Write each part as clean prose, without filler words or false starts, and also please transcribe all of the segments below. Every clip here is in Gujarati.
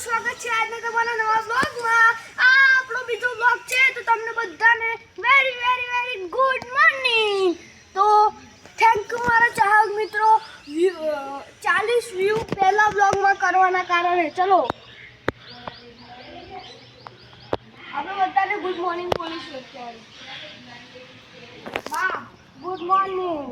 સ્વાગત છે આજના તમારા નવા વ્લોગમાં। આ આપણો બીજો વ્લોગ છે તો તમને બધાને વેરી ગુડ મોર્નિંગ। તો થેન્ક યુ મારા ચાહક મિત્રો 40 વ્યૂ પહેલા વ્લોગમાં કરવાના કારણે। ચલો આપણે બધાને ગુડ મોર્નિંગ બોલીશું અત્યારે। હા ગુડ મોર્નિંગ।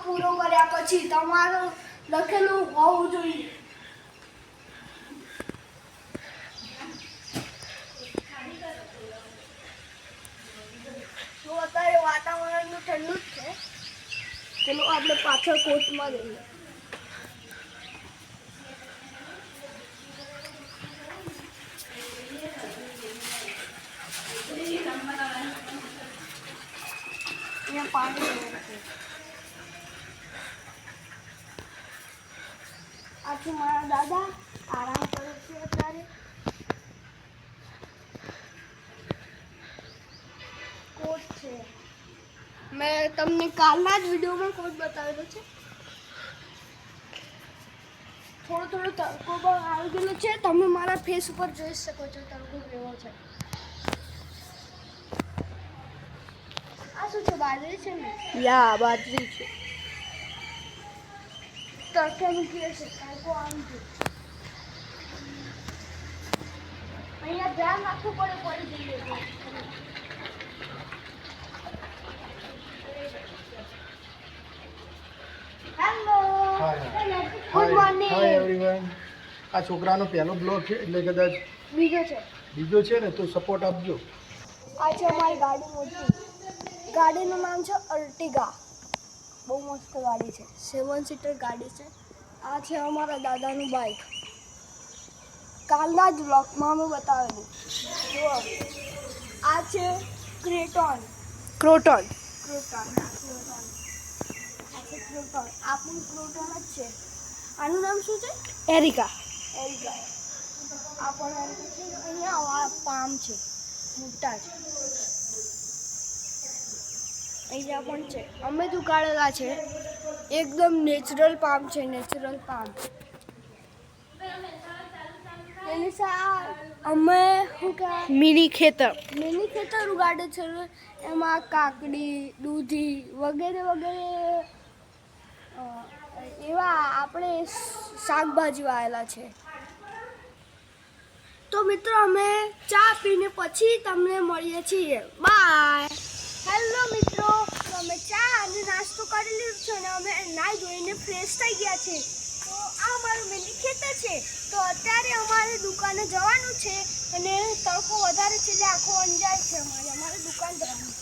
પૂરો કર્યા પછી તમારું લખેલું હોવું જોઈએ। તો અત્યારે વાતાવરણ ઠંડુ જ છે। ચલો આપણે પાછળ કોટમાં જઈએ। અહીંયા પાણી આથી મારા દાદા આરામ કરે છે અત્યારે। કોટ છે મેં તમને કાલના જ વિડીયોમાં કોટ બતાવેલો છે। થોડો તડકો પણ આવી ગયેલો છે। તમે મારા ફેસ ઉપર જોઈ શકો છો તડકો કેવો છે। આ શું છે બાજરી છે ને? યા બાજરી છે। તડકે મૂકીએ છે તડકો આવી છે। અહીંયા ધ્યાન રાખવું પડે પડી જઈએ। Hello good morning. Hi everyone. આ છોકરાનો પહેલો બ્લોગ છે એટલે કદાચ બીજો છે ને તો સપોર્ટ આપજો। આ છે અમારી ગાડી મોટી ગાડીનું નામ છે અર્ટિગા। બહુ મસ્ત ગાડી છે 7 સીટર ગાડી છે। આ છે અમારા દાદાનું બાઇક કાલના જ બ્લોગમાં અમે બતાવેલું। જુઓ આ છે ક્રોટન આપણું ક્રોટન જ છે। આનું નામ શું છે? એરિકા। આ પણ અહીંયા પામ છે મોટા છે। અહીંયા પણ છે અમે જ ઉગાડેલા છે એકદમ નેચરલ પામ છે। અમે મિની ખેતર ઉગાડે છે। એમાં કાકડી દૂધી વગેરે એવા આપણે શાકભાજી વાવેલા છે। તો મિત્રો અમે ચા પીને પછી તમને મળીએ છીએ। બાય। હેલો મિત્રો તો અમે ચા અને નાસ્તો કરી લીધો છે અને અમે નાઈ ધોઈને ફ્રેશ થઈ ગયા છે। તો આ અમારું મિની ખેતર છે। તો અત્યારે અમારે દુકાને જવાનું છે અને તડકો વધારે છે એટલે આખો અંજાય છે। અમારે દુકાન જવાનું છે।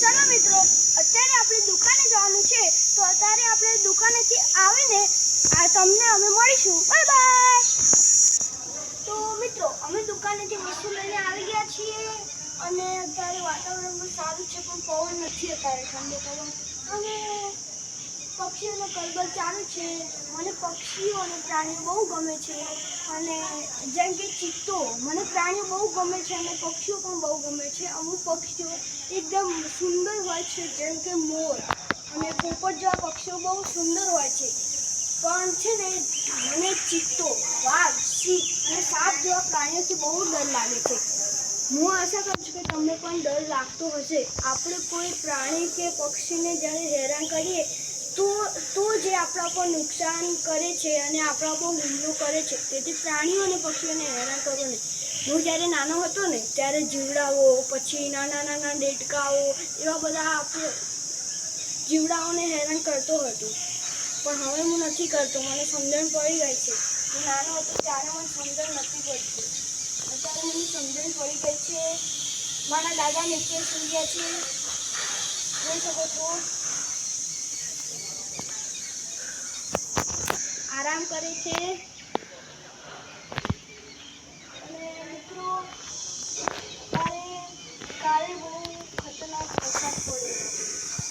ચાલો મિત્રો અત્યારે આપણે દુકાને જવાનું છે તો અત્યારે આપણે દુકાનેથી આવીને તમને અમે મળીશું। બાય। તો મિત્રો અમે દુકાનેથી વસ્તુ લઈને આવી ગયા છીએ અને અત્યારે વાતાવરણ પણ સારું છે પણ પવન નથી અત્યારે ઠંડો પવન અને પક્ષીઓનો કલબલ ચાલુ છે। મને પક્ષીઓ અને પ્રાણીઓ બહુ ગમે છે અને જેમ કે ચિત્તો મને પ્રાણીઓ બહુ ગમે છે અને પક્ષીઓ પણ બહુ ગમે છે। અમુક પક્ષીઓ એકદમ સુંદર હોય છે જેમ કે મોર અને પોપટ જેવા પક્ષીઓ બહુ સુંદર હોય છે પણ છે ને મને ચિત્તો વાઘ સિંહ અને સાપ જેવા પ્રાણીઓથી બહુ ડર લાગે છે। હું આશા કરું છું કે તમને પણ ડર લાગતો હશે। આપણે કોઈ પ્રાણી કે પક્ષીને જ્યારે હેરાન કરીએ તો જે આપણા પર નુકસાન કરે છે અને આપણા પર હુમલો કરે છે। તેથી પ્રાણીઓ અને પક્ષીઓને હેરાન કરો નહીં। હું જ્યારે નાનો હતો ને ત્યારે જીવડાઓ પછી નાના દેડકાઓ એવા બધા આપણે જીવડાઓને હેરાન કરતો હતો પણ હવે હું નથી કરતો। મને સમજણ પડી ગઈ છે। હું નાનો હતો ત્યારે મને સમજણ નથી પડતી અત્યારે મને સમજણ પડી ગઈ છે। મારા દાદા નીચે સુઈ ગયા છે જોઈ શકો છો આરામ કરે છે। અને મિત્રો કાલે બહુ ખતરનાક વરસાદ પડ્યો।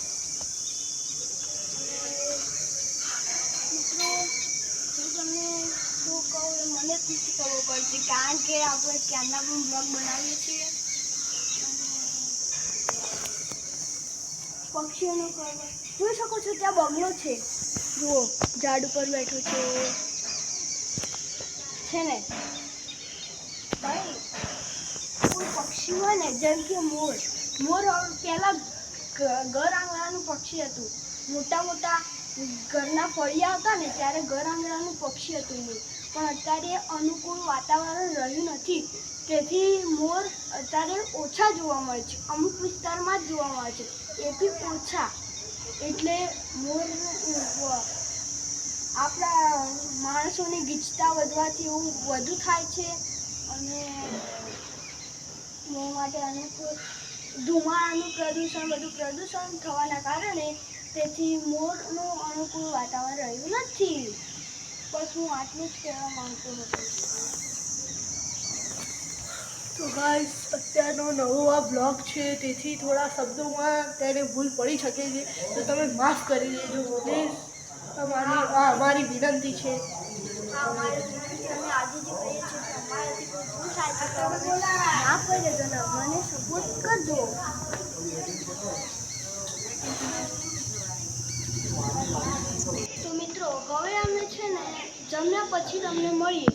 કારણ કે આપણે ક્યારના પણ બ્લોગ બનાવીએ છીએ. પક્ષીઓનો ઘર જોઈ શકો છો, ત્યાં બગલો છે. જુઓ, ઝાડ ઉપર બેઠો છે ને ભાઈ. કોઈ પક્ષી હોય ને, જેમ કે મોર પહેલાં ઘર આંગણાનું પક્ષી હતું. મોટા મોટા ઘરના ફળિયા હતા ને ત્યારે ઘર આંગણાનું પક્ષી હતું મોર. પણ અત્યારે અનુકૂળ વાતાવરણ રહ્યું નથી, તેથી મોર અત્યારે ઓછા જોવા મળે છે. અમુક વિસ્તારમાં જ જોવા મળે છે, એથી ઓછા. એટલે મોર આપણા માણસોની ગીચતા વધવાથી એવું વધુ થાય છે. અને મોર માટે અનુકૂળ ધુમાડાનું પ્રદૂષણ થવાના કારણે તેથી મોરનું અનુકૂળ વાતાવરણ રહ્યું નથી. બસ હું આટલું જ કહેવા માંગતો હતો. તો ગાઈસ, અત્યારનો નવો આ બ્લોગ છે, તેથી થોડા શબ્દોમાં તેને ભૂલ પડી શકે છે, તો તમે માફ કરી દેજો પ્લીઝ. અમારી વિનંતી છે. અમારી વિનંતી અમે આજે જે કહીએ છીએ કે અમારાથી કોઈ ભૂલ થાય છે તો અમને માફ કરી દેજો ને મને સપોર્ટ કરજો. તો મિત્રો, હવે અમે છે ને જમ્યા પછી તમને મળીએ.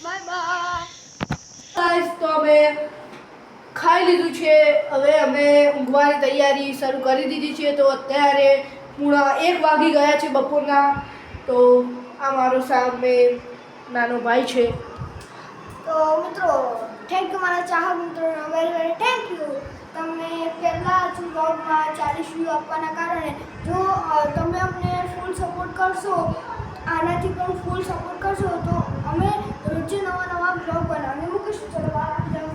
Bye bye. ગાઈસ, તો અમે ખાઈ લીધું છે. હવે અમે ઊંઘવાની તૈયારી શરૂ કરી દીધી છે. તો અત્યારે 1 વાગી ગયા છે બપોરના. તો આ મારો સામે નાનો ભાઈ છે. તો મિત્રો, થેન્ક યુ મારા ચાહક મિત્રોનો, વેરી વેરી થેન્ક યુ. તમને પહેલાં જ બ્લોગમાં 40 વ્યૂ આપવાના કારણે જો તમે અમને ફૂલ સપોર્ટ કરશો, આનાથી પણ ફૂલ સપોર્ટ કરશો, તો અમે રોજે નવા બ્લોગ બનાવીને મૂકીશું. ચલો બહાર આવી જાઓ.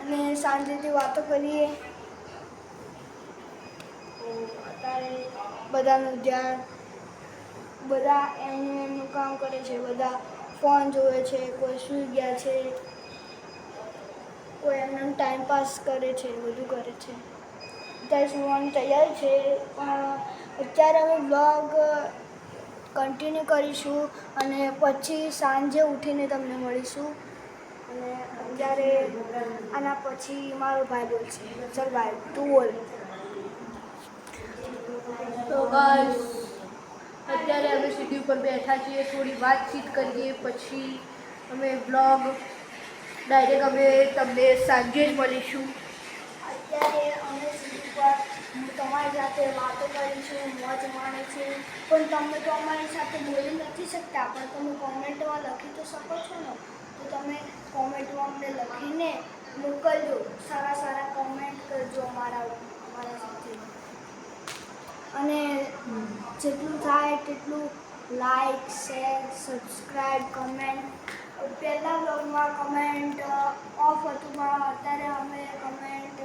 અને શાંતિથી વાતો કરીએ. અત્યારે બધાનું ધ્યાન, બધા એમનું કામ કરે છે, બધા ફોન જોવે છે, કોઈ સૂઈ ગયા છે, કોઈ એમનો ટાઈમ પાસ કરે છે, બધું કરે છે. અત્યારે સુવાની તૈયારી છે, પણ અત્યારે અમે બ્લોગ કન્ટિન્યુ કરીશું અને પછી સાંજે ઉઠીને તમને મળીશું. અને અત્યારે આના પછી મારો ભાઈ બોલશે. ચલ ભાઈ, તું બોલ. તો ગાઈસ, અત્યારે અમે સીડી ઉપર બેઠા છીએ, થોડી વાતચીત કરીએ, પછી અમે બ્લોગ ડાયરેક્ટ અમે તમને સાંજે જ મળીશું. અત્યારે અમે સીડી પર તમારી સાથે વાતો કરીશું, મોજ માણીશું. પણ તમે તો અમારી સાથે બોલી નથી શકતા, પણ તમે કોમેન્ટમાં લખી તો શકો છો ને. તો તમે કોમેન્ટમાં અમને લખીને મોકલજો. સારા કોમેન્ટ કરજો અમારા સાથે. અને જેટલું થાય તેટલું લાઈક, શેર, સબસ્ક્રાઈબ, કમેન્ટ. પહેલાં બ્લોગમાં કમેન્ટ ઓફ હતું, પણ અત્યારે અમે કમેન્ટ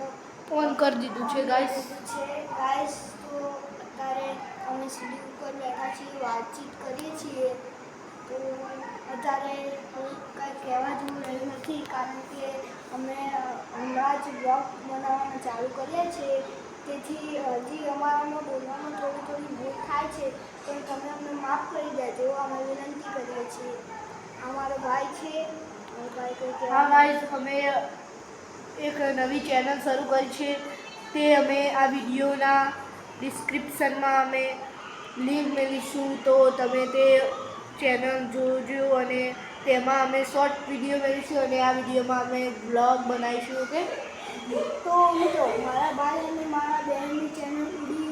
ઓન કરી દીધું છે ગાઈસ. ગાઈસ, તો અત્યારે અમે સીડી ઉપર બેઠા છીએ, વાતચીત કરીએ છીએ. તો અત્યારે કંઈ કહેવા જેવું રહ્યું નથી, કારણ કે અમે હમણાં જ બ્લોગ બનાવવાનું ચાલુ કરીએ છીએ. તેથી હજી અમારામાં બોલવામાં થોડી ભૂલ થાય છે, પણ તમે અમને માફ કરી દેજો, અમે વિનંતી કરીએ છીએ. અમારો ભાઈ છે. ભાઈ કંઈ હા ગાઈસ, અમે એક નવી ચેનલ શરૂ કરી છે. તે અમે આ વિડીયોના ડિસ્ક્રિપ્શનમાં અમે લિંક મેળવીશું, તો તમે તે ચેનલ જોજો. અને તેમાં અમે શોર્ટ વિડીયો મેળવીશું અને આ વિડીયોમાં અમે બ્લોગ બનાવીશું. ઓકે. તો મિત્રો, મારા ભાઈ અને મારા બહેનની ચેનલ ઉડી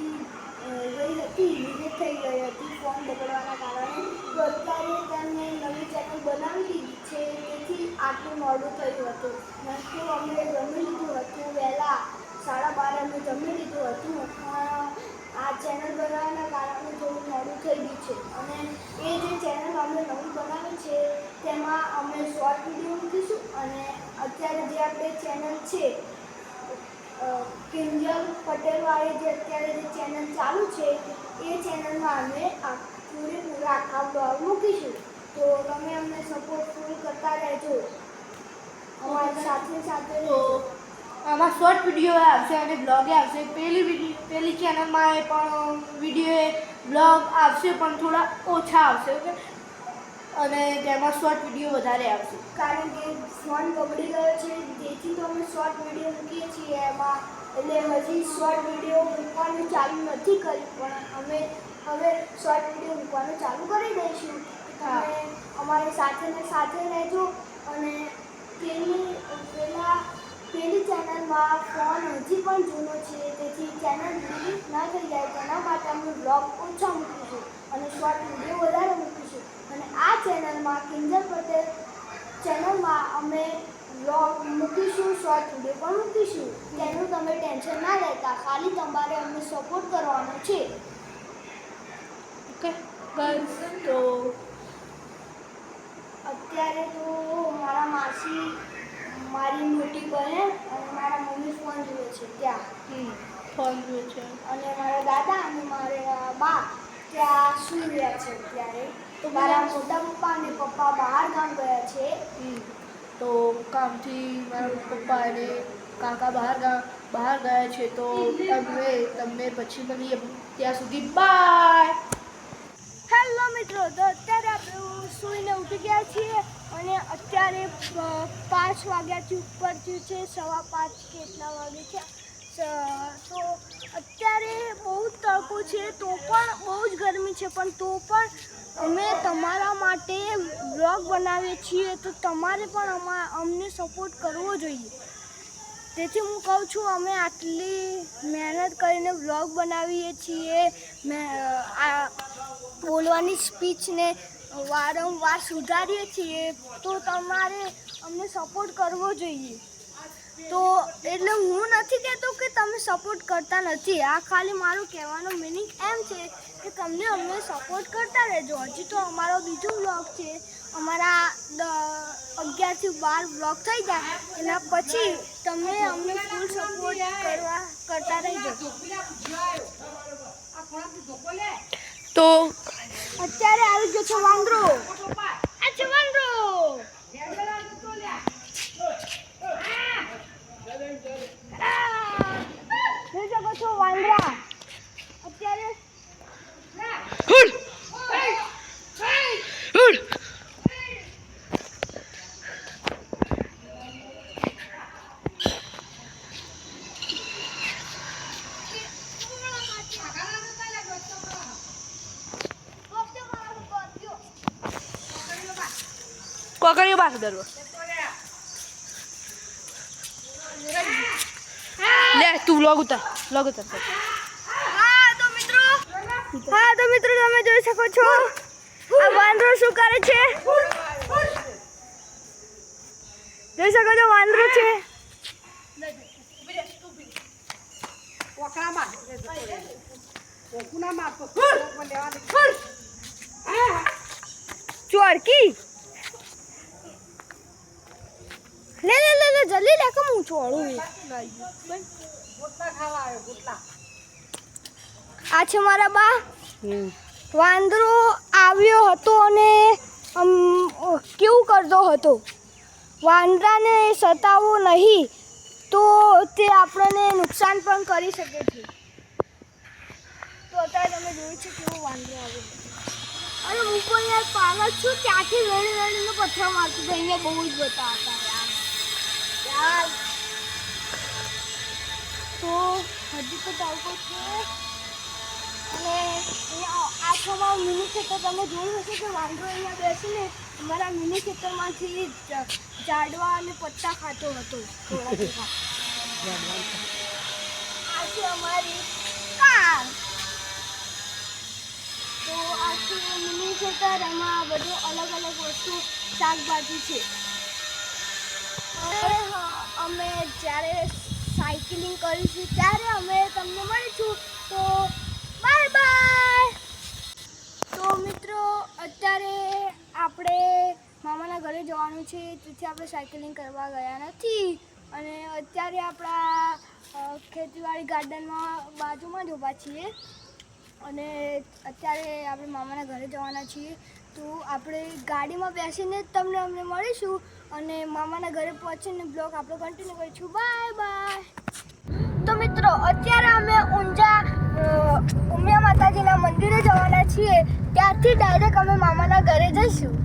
ગઈ હતી, ડિલીટ થઈ ગઈ હતી ફોન બગડવાના કારણે. તો અત્યારે તેમને નવી ચેનલ બનાવી દીધી છે, તેથી આટલું મોડું થયું હતું. નક્કી અમે જમી લીધું હતું વહેલા, 12:30 અમે જમી લીધું હતું. પણ આ ચેનલ બનાવવાના કારણે થોડું મોડું થઈ ગયું છે. અને એ જે ચેનલ અમે નવી બનાવી છે તેમાં અમે શોર્ટ વિડીયો મૂકીશું. અને અત્યારે જે આપણી ચેનલ છે કિંજલ પટેલવાળી, જે અત્યારે જે ચેનલ ચાલુ છે, એ ચેનલમાં અમે પૂરેપૂરા આખા બ્લોગ મૂકીશું. તો તમે અમને સપોર્ટ ફૂલ કરતા રહેજો, અમારી સાથે તો આમાં શોર્ટ વિડીયો આવશે અને બ્લોગ આવશે. પેલી ચેનલમાં એ પણ વિડીયો બ્લોગ આવશે પણ થોડા ઓછા આવશે. ઓકે, અને તેમાં શોર્ટ વિડીયો વધારે આવશે. કારણ કે ફોન બગડી ગયો છે તેથી તો અમે શોર્ટ વિડીયો મૂકીએ છીએ એમાં. એટલે હજી શોર્ટ વિડીયો મૂકવાનું ચાલુ નથી કર્યું, પણ અમે હવે શોર્ટ વિડીયો મૂકવાનું ચાલુ કરી દઈશું. હા. તમે અમારી સાથે ને સાથે રહેજો. અને પેલી ચેનલમાં ફોન હજી પણ જૂનો છે, તેથી ચેનલ ડિલીટ ના થઈ જાય તેના માટે અમે બ્લોગ ઓછા મૂકીશું અને શોર્ટ વિડીયો વધારે મૂકીશું. અને આ ચેનલમાં કિંજલ પટેલ ચેનલમાં અમે બ્લોગ મૂકીશું, શોર્ટ વિડીયો પણ મૂકીશું. તેનું તમે ટેન્શન ના લેતા, ખાલી તમારે અમને સપોર્ટ કરવાનો છે. ઓકે ગાઈસ, તો અત્યારે તો મારા માસી, મારી મોટી બહેન અને મારા મમ્મી ફોન જુએ છે ત્યાં, ફોન જોઈએ છે. અને મારા દાદા અને મારા બા ત્યાં સૂઈ રહ્યા છે અત્યારે. તો મારા મોટા પપ્પા અને પપ્પા બહાર ગામ ગયા છે. તો કામથી મારા પપ્પા અને કાકા બહાર ગયા છે. તો તમને પછી મળીએ. ત્યાં સુધી બાય. હેલો મિત્રો, તો અત્યારે આપણે સૂઈને ઉઠી ગયા છીએ અને અત્યારે 5 વાગ્યાથી ઉપર થયું છે, 5:15 કેટલા વાગે છે. તો અત્યારે બહુ જ તડકો છે, તો પણ બહુ જ ગરમી છે, પણ તો પણ અમે તમારા માટે બ્લોગ બનાવીએ છીએ. તો તમારે પણ અમને સપોર્ટ કરવો જોઈએ. તેથી હું કહું છું, અમે આટલી મહેનત કરીને બ્લોગ બનાવીએ છીએ. આ બોલવાની સ્પીચને વારંવાર સુધારીએ છીએ. તો તમારે અમને સપોર્ટ કરવો જોઈએ. તો એટલે હું નથી કહેતો કે તમે સપોર્ટ કરતા નથી. આ ખાલી મારું કહેવાનો મિનિંગ એમ છે કે તમને અમને સપોર્ટ કરતા રહેજો. હજી તો અમારો બીજો બ્લોગ છે. અમારા 11 થી 12 બ્લોગ થઈ જાય એના પછી તમે અમને ફૂલ સપોર્ટ કરતા રહેજો. તો અત્યારે આવી ગયો છે વાંદરો. આ છે વાંદરો. જોઈ શકો છો વાંદરા અત્યારે. કોકરીઓ પાસે દરવો લે તું વ્લોગ ઉતાર હા તો મિત્રો તમે જોઈ શકો છો આ વાંદરો શું કરે છે. જોઈ શકો છો વાંદરો છે. ચોરકી લે જલ્દી લે કે હું છોડું. આ છે મારા બા. વાંદરો આવ્યો હતો અને કેવું કરતો હતો, વાંદરાને સતાવવો નહીં તો તે આપણને નુકસાન પણ કરી શકે છે. તો અત્યારે તમે જોયું છે કેવો વાંદરો આવ્યો. અને હું પણ યાર પાગલ છું, ત્યાંથી રડીને પથ્થર મારતું તો અહીંયા બહુ જ બતા હતા યાર. તો હજી તો તડકો છે અને આ તમારું મિની ખેતર તમે જોયું હશે કે વાંદરો અહીંયા બેસીને અમારા મિની ખેતરમાંથી ઝાડવા અને પત્તા ખાતો હતો થોડા. આ છે અમારી કાર. તો આ છે મિની ખેતર. એમાં બધું અલગ અલગ વસ્તુ શાકભાજી છે. અમે જ્યારે સાયકલિંગ કરીશું ત્યારે અમે તમને મળીશું. તો બાય બાય. તો મિત્રો અત્યારે આપણે મામાના ઘરે જવાનું છે, તેથી આપણે સાયકલિંગ કરવા ગયા નથી. અને અત્યારે આપણા ખેતીવાડી ગાર્ડનમાં બાજુમાં જ ઊભા છીએ અને અત્યારે આપણે મામાના ઘરે જવાના છીએ. તો આપણે ગાડીમાં બેસીને જ તમને અમને મળીશું અને મામાના ઘરે પહોંચીને બ્લોગ આપણો કન્ટિન્યુ કરીશું. Bye bye. તો મિત્રો અત્યારે અમે ઉમિયા માતાજીના મંદિરે જવાના છીએ. ત્યાંથી ડાયરેક્ટ અમે મામાના ઘરે જઈશું.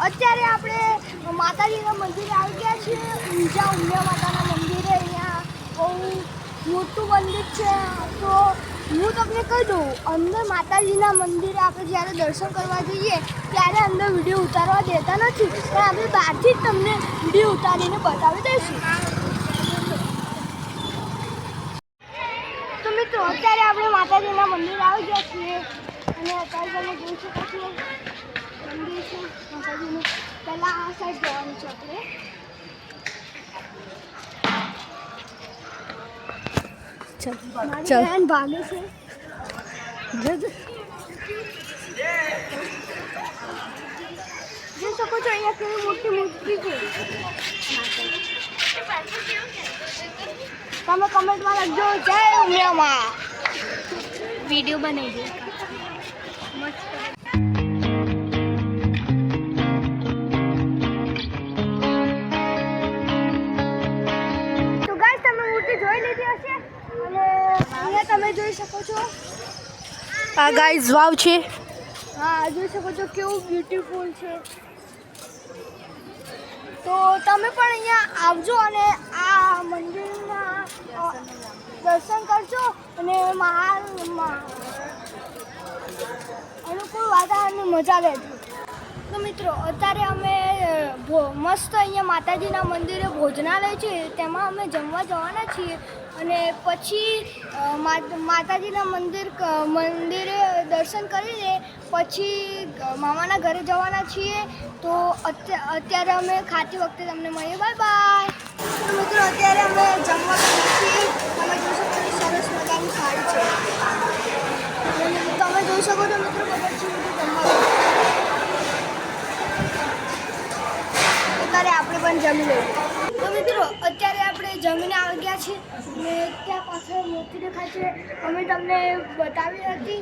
અત્યારે આપણે માતાજીના મંદિરે આવી ગયા છીએ. ઊંઝા ઉમિયા માતાના મંદિરે. અહીંયા બહુ મોટું મંદિર છે. તો હું તમને કહી દઉં, અંદર માતાજીના મંદિરે આપણે જ્યારે દર્શન કરવા જઈએ ત્યારે અંદર વિડીયો ઉતારવા દેતા નથી, પણ આપણે બહારથી જ તમને વિડીયો ઉતારીને બતાવી દઈશું. તો મિત્રો અત્યારે આપણે માતાજીના મંદિરે આવી ગયા છીએ અને અત્યારે તમે જોઈ શકો છો મંદિર છે માતાજીનું. પહેલાં આ સાઈડ જવાનું છે આપણે. મારી બહેન ભાગે છે. જોઈ શકો છો અહીંયા કેવી મોટી મૂર્તિ છે. તમે કમેન્ટમાં લખજો જય ઉમિયામાં. વિડીયો બનાવી દે મસ્ત. જોઈ લીધી હશે અને અહીંયા તમે જોઈ શકો છો આ ગાઈઝ વાવ છે. હા, જોઈ શકો છો કેવું બ્યુટીફુલ છે. તો તમે પણ અહીંયા આવજો અને આ મંદિરના દર્શન કરજો અને અનુકૂળ વાતાવરણની મજા લેજો. તો મિત્રો અત્યારે અમે મસ્ત અહીંયા માતાજીના મંદિરે ભોજનાલય છે તેમાં અમે જમવા જવાના છીએ અને પછી માતાજીના મંદિરે દર્શન કરીને પછી મામાના ઘરે જવાના છીએ. તો અત્યારે અમે ખાતી વખતે તમને મળીએ. Bye bye. તો મિત્રો અત્યારે અમે જમવા કરીએ છીએ. તમે જોઈ શકો છો સરસ મજાની થાળી છે. તમે જોઈ શકો છો મિત્રો ખબર છે જમવા અત્યારે આપણે પણ જમી લઈએ. તો મિત્રો અત્યારે આપણે જમીને આવી ગયા છીએ અને ત્યાં પાછળ મૂર્તિ દેખાય છે. અમે તમને બતાવી હતી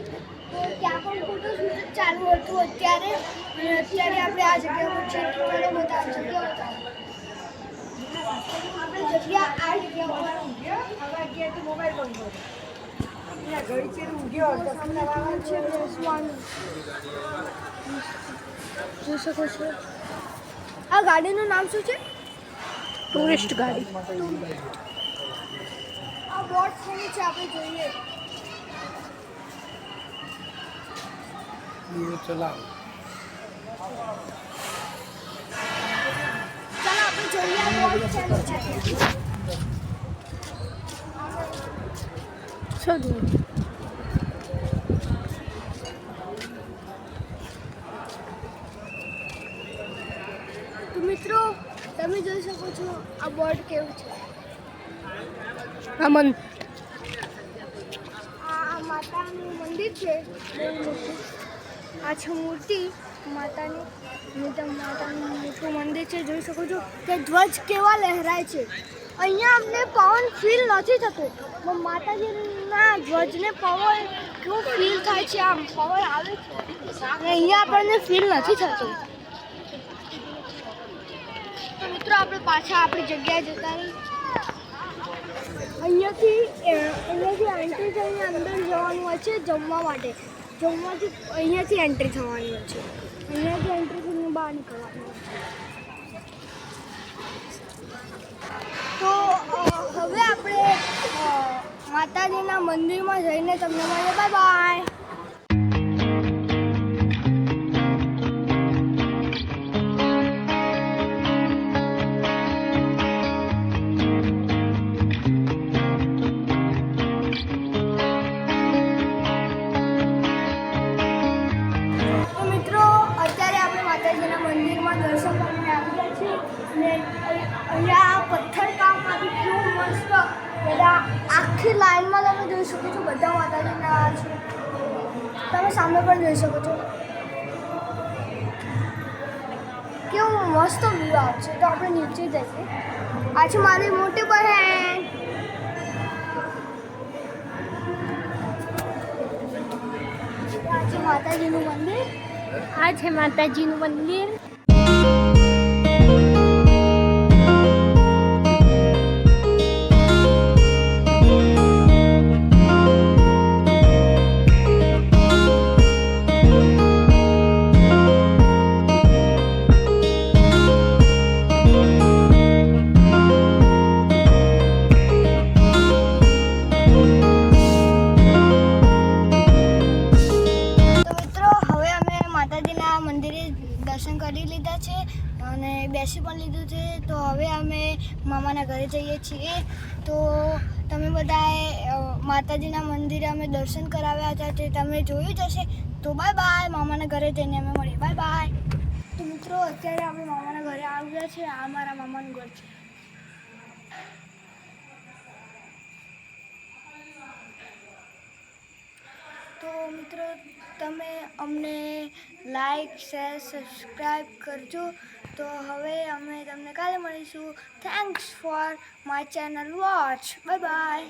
તો ત્યાં પણ ફોટોશૂટ ચાલુ હતું અત્યારે. અને અત્યારે આપણે આ જગ્યા પર છીએ. આપણે જગ્યા આ જગ્યા પર મોબાઈલ બંધ છે બેસવાનું. જોઈ શકો છો. આ ગાડીનું નામ શું છે? ટુરિસ્ટ ગાડી. આ બોટ છે આપણે જોઈએ. ચલાવ. ચાલો આપણે જોઈએ આ બોટ છે. તો મિત્રો તમે જોઈ શકો છો આ બોર્ડ કેવું છે. અમન આ માતાનું મંદિર છે બહુ મોટું. આ છે મૂર્તિ માતાની. માતાનું મોટું મંદિર છે. જોઈ શકો છો કે ધ્વજ કેવા લહેરાય છે. અહીંયા અમને પવન ફીલ નથી થતું, પણ માતાજીના ધ્વજને પવન કેવું ફીલ થાય છે. આમ પવન આવે છે અને અહીંયા આપણને ફીલ નથી થતું. તો મિત્રો આપણે પાછા આપણી જગ્યાએ જતા રહી. અહીંયાથી એન્ટ્રી થઈને અંદર જવાનું હોય છે જમવા માટે. જમવાથી અહીંયાથી એન્ટ્રી થવાની હોય છે. અહીંયાથી એન્ટ્રી થઈને બહાર નીકળવાનું હોય છે. તો હવે આપણે માતાજીના મંદિરમાં જઈને તમને મળીએ. Bye bye. તો મિત્રો અત્યારે આપણે માતાજીના મંદિરમાં દર્શન કરીને આવી ગયા છીએ અને અહીંયા પથ્થરકામમાંથી કેવું મસ્ત બધા આખી લાઈનમાં તમે જોઈ શકો છો. બધા માતાજીના છે. તમે સામે પણ જોઈ શકો છો કેવું મસ્ત વ્યૂ આવશે. તો આપણે નીચે જઈએ. આ છે મારી મોટી બહેન. આ છે માતાજીનું મંદિર. આ છે માતાજીનું મંદિર. માતાજીના મંદિરે દર્શન કરી લીધા છે અને બેસી પણ લીધું છે. તો હવે અમે મામાના ઘરે જઈએ છીએ. તો તમે બધાએ માતાજીના મંદિરે અમે દર્શન કરાવ્યા હતા તે તમે જોયું જ હશે. તો બાય બાય. મામાના ઘરે જઈને અમે મળીએ. Bye bye. તો મિત્રો અત્યારે આપણે મામાના ઘરે આવ્યા છે. આ મારા મામાનું ઘર છે. તો મિત્રો તમે અમને લાઈક શેર સબસ્ક્રાઈબ કરજો. તો હવે અમે તમને કાલે મળીશું. Thanks for my channel watch. Bye bye.